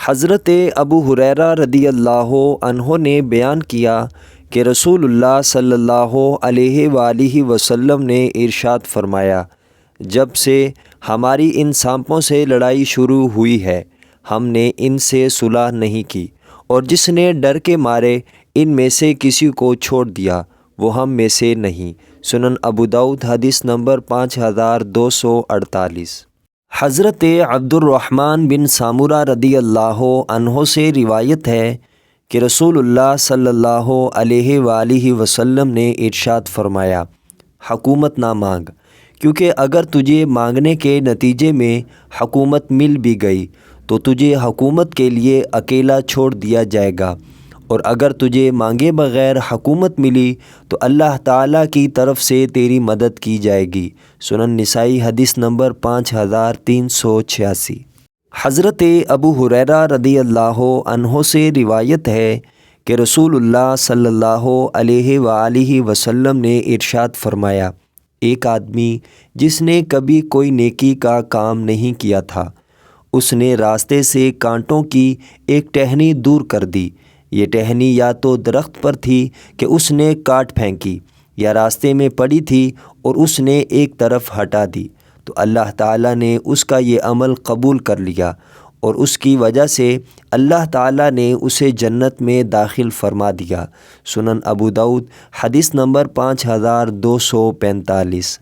حضرت ابو ہریرہ رضی اللہ عنہ نے بیان کیا کہ رسول اللہ صلی اللہ علیہ وآلہ وسلم نے ارشاد فرمایا، جب سے ہماری ان سانپوں سے لڑائی شروع ہوئی ہے ہم نے ان سے صلح نہیں کی، اور جس نے ڈر کے مارے ان میں سے کسی کو چھوڑ دیا وہ ہم میں سے نہیں۔ سنن ابو داؤد حدیث نمبر 5248۔ حضرت عبد الرحمن بن سامورہ رضی اللہ عنہ سے روایت ہے کہ رسول اللہ صلی اللہ علیہ وآلہ وسلم نے ارشاد فرمایا، حکومت نہ مانگ، کیونکہ اگر تجھے مانگنے کے نتیجے میں حکومت مل بھی گئی تو تجھے حکومت کے لیے اکیلا چھوڑ دیا جائے گا، اور اگر تجھے مانگے بغیر حکومت ملی تو اللہ تعالیٰ کی طرف سے تیری مدد کی جائے گی۔ سنن نسائی حدیث نمبر 5386۔ حضرت ابو ہریرہ رضی اللہ عنہ سے روایت ہے کہ رسول اللہ صلی اللہ علیہ وآلہ وسلم نے ارشاد فرمایا، ایک آدمی جس نے کبھی کوئی نیکی کا کام نہیں کیا تھا، اس نے راستے سے کانٹوں کی ایک ٹہنی دور کر دی۔ یہ ٹہنی یا تو درخت پر تھی کہ اس نے کاٹ پھینکی، یا راستے میں پڑی تھی اور اس نے ایک طرف ہٹا دی، تو اللہ تعالیٰ نے اس کا یہ عمل قبول کر لیا، اور اس کی وجہ سے اللہ تعالیٰ نے اسے جنت میں داخل فرما دیا۔ سنن ابو داؤد حدیث نمبر 5245۔